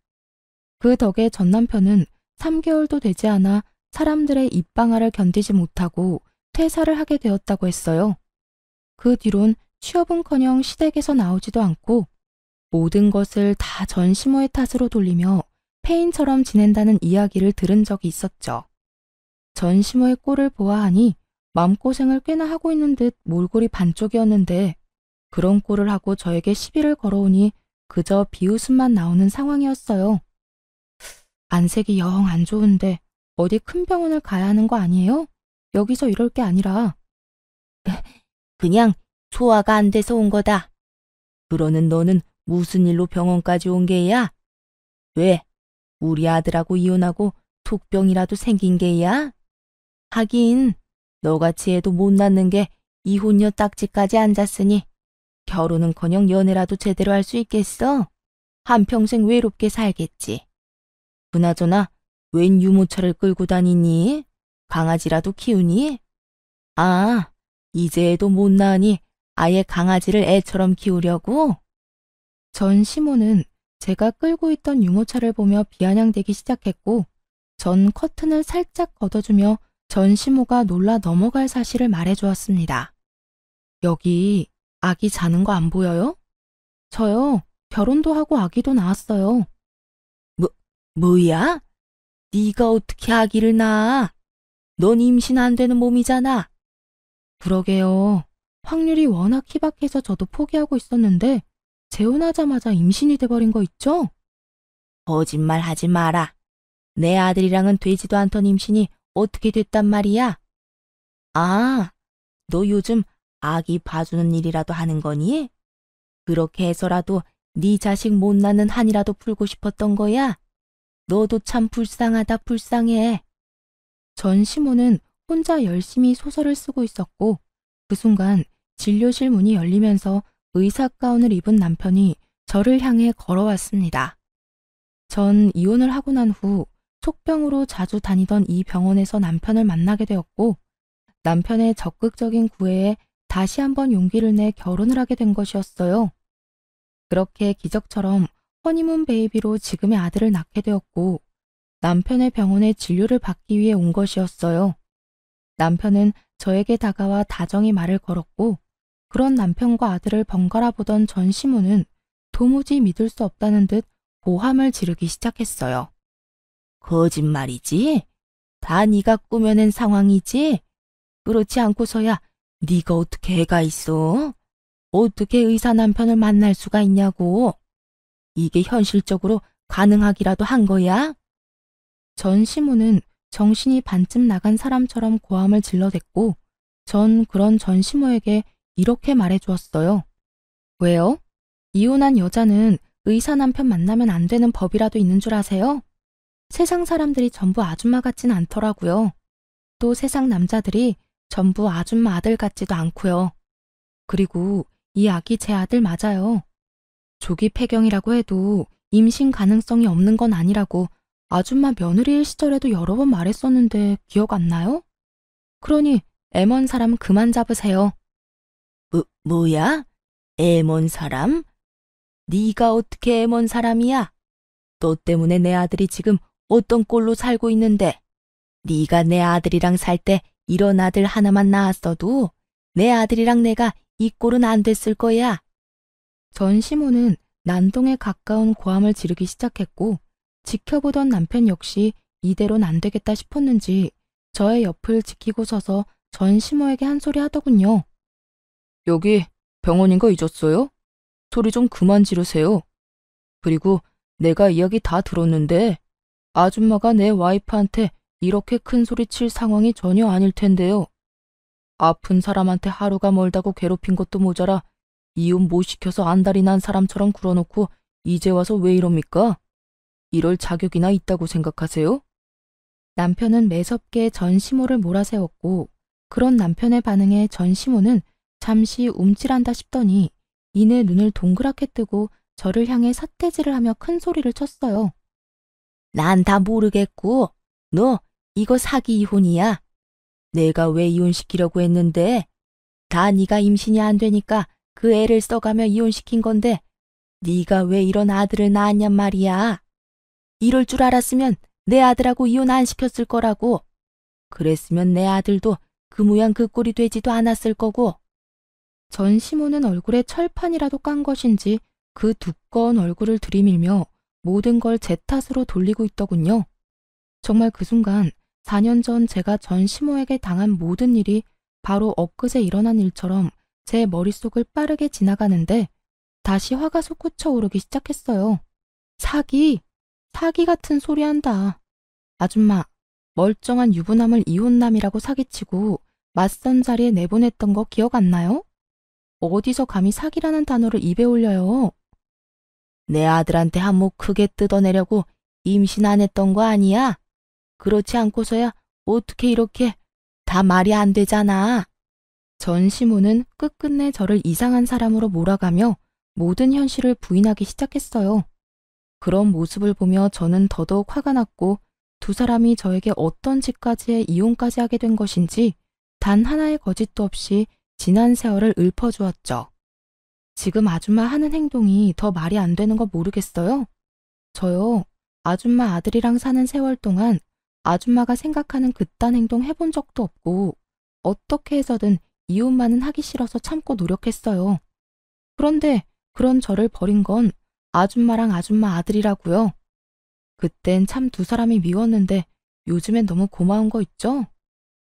그 덕에 전 남편은 3개월도 되지 않아 사람들의 입방아를 견디지 못하고 퇴사를 하게 되었다고 했어요. 그 뒤론 취업은커녕 시댁에서 나오지도 않고 모든 것을 다 전 시모의 탓으로 돌리며 폐인처럼 지낸다는 이야기를 들은 적이 있었죠. 전시모의 꼴을 보아하니 마음고생을 꽤나 하고 있는 듯 몰골이 반쪽이었는데 그런 꼴을 하고 저에게 시비를 걸어오니 그저 비웃음만 나오는 상황이었어요. 안색이 영 안 좋은데 어디 큰 병원을 가야 하는 거 아니에요? 여기서 이럴 게 아니라. 그냥 소화가 안 돼서 온 거다. 그러는 너는 무슨 일로 병원까지 온 게야? 왜? 우리 아들하고 이혼하고 톡병이라도 생긴 게야? 하긴 너같이 애도 못 낳는 게 이혼녀 딱지까지 앉았으니 결혼은커녕 연애라도 제대로 할 수 있겠어? 한평생 외롭게 살겠지. 그나저나 웬 유모차를 끌고 다니니? 강아지라도 키우니? 아, 이제 애도 못 낳으니 아예 강아지를 애처럼 키우려고? 전시모는 제가 끌고 있던 유모차를 보며 비아냥대기 시작했고 전 커튼을 살짝 걷어주며 전시모가 놀라 넘어갈 사실을 말해주었습니다. 여기 아기 자는 거 안 보여요? 저요. 결혼도 하고 아기도 낳았어요. 뭐야? 네가 어떻게 아기를 낳아? 넌 임신 안 되는 몸이잖아. 그러게요. 확률이 워낙 희박해서 저도 포기하고 있었는데 재혼하자마자 임신이 돼버린 거 있죠? 거짓말 하지 마라. 내 아들이랑은 되지도 않던 임신이 어떻게 됐단 말이야? 아, 너 요즘 아기 봐주는 일이라도 하는 거니? 그렇게 해서라도 네 자식 못 낳는 한이라도 풀고 싶었던 거야? 너도 참 불쌍하다 불쌍해. 전시모는 혼자 열심히 소설을 쓰고 있었고 그 순간 진료실 문이 열리면서 의사 가운을 입은 남편이 저를 향해 걸어왔습니다. 전 이혼을 하고 난 후 촉병으로 자주 다니던 이 병원에서 남편을 만나게 되었고 남편의 적극적인 구애에 다시 한번 용기를 내 결혼을 하게 된 것이었어요. 그렇게 기적처럼 허니문 베이비로 지금의 아들을 낳게 되었고 남편의 병원에 진료를 받기 위해 온 것이었어요. 남편은 저에게 다가와 다정히 말을 걸었고 그런 남편과 아들을 번갈아 보던 전시모는 도무지 믿을 수 없다는 듯 고함을 지르기 시작했어요. 거짓말이지? 다 네가 꾸며낸 상황이지? 그렇지 않고서야 네가 어떻게 애가 있어? 어떻게 의사 남편을 만날 수가 있냐고. 이게 현실적으로 가능하기라도 한 거야? 전시모는 정신이 반쯤 나간 사람처럼 고함을 질러댔고 전 그런 전시모에게 이렇게 말해주었어요. 왜요? 이혼한 여자는 의사 남편 만나면 안 되는 법이라도 있는 줄 아세요? 세상 사람들이 전부 아줌마 같진 않더라고요. 또 세상 남자들이 전부 아줌마 아들 같지도 않고요. 그리고 이 아기 제 아들 맞아요. 조기 폐경이라고 해도 임신 가능성이 없는 건 아니라고 아줌마 며느리일 시절에도 여러 번 말했었는데 기억 안 나요? 그러니 애먼 사람 그만 잡으세요. 뭐야? 애먼 사람? 네가 어떻게 애먼 사람이야? 너 때문에 내 아들이 지금 어떤 꼴로 살고 있는데 네가 내 아들이랑 살 때 이런 아들 하나만 낳았어도 내 아들이랑 내가 이 꼴은 안 됐을 거야. 전시모는 난동에 가까운 고함을 지르기 시작했고 지켜보던 남편 역시 이대로는 안 되겠다 싶었는지 저의 옆을 지키고 서서 전시모에게 한 소리 하더군요. 여기 병원인 거 잊었어요? 소리 좀 그만 지르세요. 그리고 내가 이야기 다 들었는데 아줌마가 내 와이프한테 이렇게 큰 소리 칠 상황이 전혀 아닐 텐데요. 아픈 사람한테 하루가 멀다고 괴롭힌 것도 모자라 이혼 못 시켜서 안달이 난 사람처럼 굴어놓고 이제 와서 왜 이럽니까? 이럴 자격이나 있다고 생각하세요? 남편은 매섭게 전시모를 몰아세웠고 그런 남편의 반응에 전시모는 잠시 움찔한다 싶더니 이내 눈을 동그랗게 뜨고 저를 향해 삿대질을 하며 큰 소리를 쳤어요. 난 다 모르겠고 너 이거 사기 이혼이야. 내가 왜 이혼시키려고 했는데 다 네가 임신이 안 되니까 그 애를 써가며 이혼시킨 건데 네가 왜 이런 아들을 낳았냔 말이야. 이럴 줄 알았으면 내 아들하고 이혼 안 시켰을 거라고. 그랬으면 내 아들도 그 모양 그 꼴이 되지도 않았을 거고. 전시모는 얼굴에 철판이라도 깐 것인지 그 두꺼운 얼굴을 들이밀며 모든 걸 제 탓으로 돌리고 있더군요. 정말 그 순간 4년 전 제가 전 시모에게 당한 모든 일이 바로 엊그제 일어난 일처럼 제 머릿속을 빠르게 지나가는데 다시 화가 솟구쳐 오르기 시작했어요. 사기! 사기 같은 소리 한다. 아줌마, 멀쩡한 유부남을 이혼남이라고 사기치고 맞선 자리에 내보냈던 거 기억 안 나요? 어디서 감히 사기라는 단어를 입에 올려요? 내 아들한테 한몫 크게 뜯어내려고 임신 안 했던 거 아니야? 그렇지 않고서야 어떻게 이렇게 다 말이 안 되잖아. 전 시모는 끝끝내 저를 이상한 사람으로 몰아가며 모든 현실을 부인하기 시작했어요. 그런 모습을 보며 저는 더더욱 화가 났고 두 사람이 저에게 어떤 짓까지에 이혼까지 하게 된 것인지 단 하나의 거짓도 없이 지난 세월을 읊어주었죠. 지금 아줌마 하는 행동이 더 말이 안 되는 거 모르겠어요? 저요, 아줌마 아들이랑 사는 세월 동안 아줌마가 생각하는 그딴 행동 해본 적도 없고 어떻게 해서든 이혼만은 하기 싫어서 참고 노력했어요. 그런데 그런 저를 버린 건 아줌마랑 아줌마 아들이라고요. 그땐 참 두 사람이 미웠는데 요즘엔 너무 고마운 거 있죠?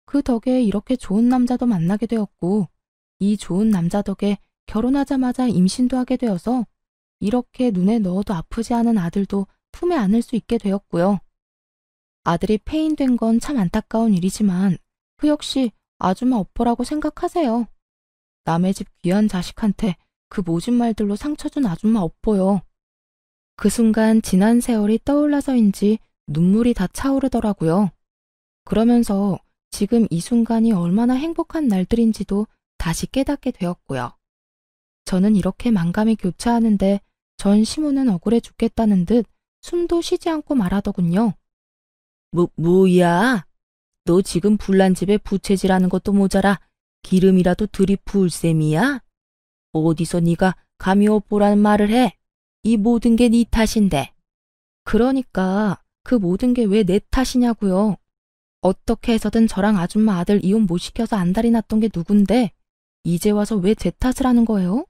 그 덕에 이렇게 좋은 남자도 만나게 되었고 이 좋은 남자 덕에 결혼하자마자 임신도 하게 되어서 이렇게 눈에 넣어도 아프지 않은 아들도 품에 안을 수 있게 되었고요. 아들이 폐인된 건 참 안타까운 일이지만 그 역시 아줌마 업보라고 생각하세요. 남의 집 귀한 자식한테 그 모진 말들로 상처 준 아줌마 업보요. 그 순간 지난 세월이 떠올라서인지 눈물이 다 차오르더라고요. 그러면서 지금 이 순간이 얼마나 행복한 날들인지도 다시 깨닫게 되었고요. 저는 이렇게 만감이 교차하는데 전 시모는 억울해 죽겠다는 듯 숨도 쉬지 않고 말하더군요. 뭐야? 너 지금 불난 집에 부채질하는 것도 모자라 기름이라도 들이부을 셈이야? 어디서 네가 감히 업보라는 말을 해? 이 모든 게 네 탓인데. 그러니까 그 모든 게 왜 내 탓이냐고요. 어떻게 해서든 저랑 아줌마 아들 이혼 못 시켜서 안달이 났던 게 누군데 이제 와서 왜 제 탓을 하는 거예요?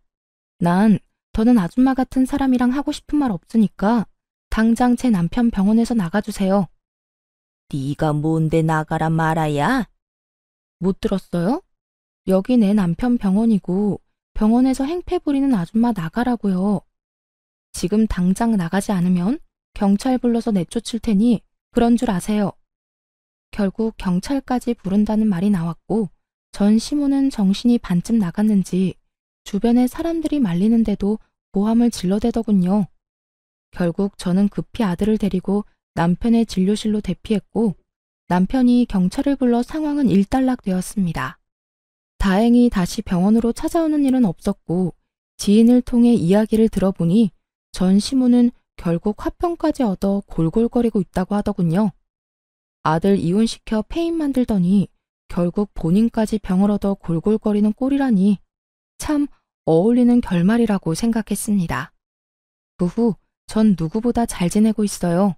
난 더는 아줌마 같은 사람이랑 하고 싶은 말 없으니까 당장 제 남편 병원에서 나가주세요. 네가 뭔데 나가라 말아야? 못 들었어요? 여기 내 남편 병원이고 병원에서 행패 부리는 아줌마 나가라고요. 지금 당장 나가지 않으면 경찰 불러서 내쫓을 테니 그런 줄 아세요. 결국 경찰까지 부른다는 말이 나왔고 전 시모는 정신이 반쯤 나갔는지 주변에 사람들이 말리는데도 고함을 질러대더군요. 결국 저는 급히 아들을 데리고 남편의 진료실로 대피했고 남편이 경찰을 불러 상황은 일단락되었습니다. 다행히 다시 병원으로 찾아오는 일은 없었고 지인을 통해 이야기를 들어보니 전 시모는 결국 화병까지 얻어 골골거리고 있다고 하더군요. 아들 이혼시켜 폐인 만들더니 결국 본인까지 병을 얻어 골골거리는 꼴이라니 참 어울리는 결말이라고 생각했습니다. 그 후 전 누구보다 잘 지내고 있어요.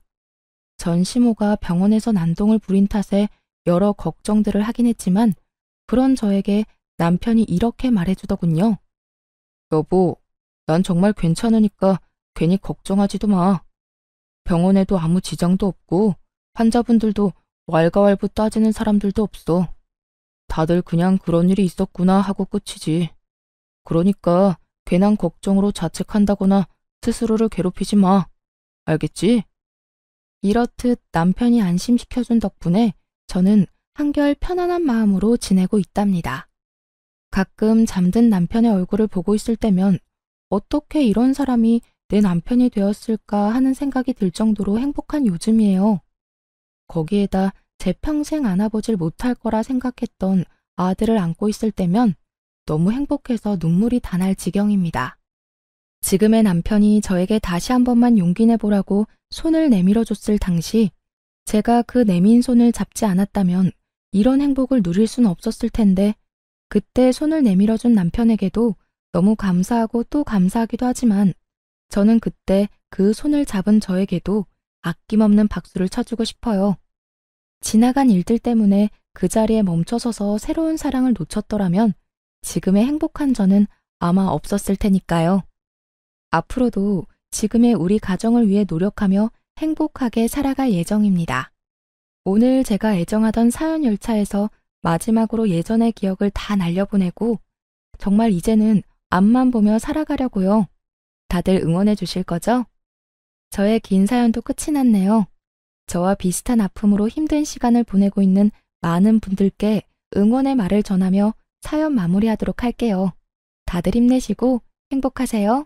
전 시모가 병원에서 난동을 부린 탓에 여러 걱정들을 하긴 했지만 그런 저에게 남편이 이렇게 말해주더군요. 여보, 난 정말 괜찮으니까 괜히 걱정하지도 마. 병원에도 아무 지장도 없고 환자분들도 왈가왈부 따지는 사람들도 없어. 다들 그냥 그런 일이 있었구나 하고 끝이지. 그러니까 괜한 걱정으로 자책한다거나 스스로를 괴롭히지 마. 알겠지? 이렇듯 남편이 안심시켜준 덕분에 저는 한결 편안한 마음으로 지내고 있답니다. 가끔 잠든 남편의 얼굴을 보고 있을 때면 어떻게 이런 사람이 내 남편이 되었을까 하는 생각이 들 정도로 행복한 요즘이에요. 거기에다 제 평생 안아보질 못할 거라 생각했던 아들을 안고 있을 때면 너무 행복해서 눈물이 다 날 지경입니다. 지금의 남편이 저에게 다시 한 번만 용기 내보라고 손을 내밀어 줬을 당시 제가 그 내민 손을 잡지 않았다면 이런 행복을 누릴 수는 없었을 텐데 그때 손을 내밀어 준 남편에게도 너무 감사하고 또 감사하기도 하지만 저는 그때 그 손을 잡은 저에게도 아낌없는 박수를 쳐주고 싶어요. 지나간 일들 때문에 그 자리에 멈춰서서 새로운 사랑을 놓쳤더라면 지금의 행복한 저는 아마 없었을 테니까요. 앞으로도 지금의 우리 가정을 위해 노력하며 행복하게 살아갈 예정입니다. 오늘 제가 애정하던 사연 열차에서 마지막으로 예전의 기억을 다 날려보내고 정말 이제는 앞만 보며 살아가려고요. 다들 응원해 주실 거죠? 저의 긴 사연도 끝이 났네요. 저와 비슷한 아픔으로 힘든 시간을 보내고 있는 많은 분들께 응원의 말을 전하며 사연 마무리하도록 할게요. 다들 힘내시고 행복하세요.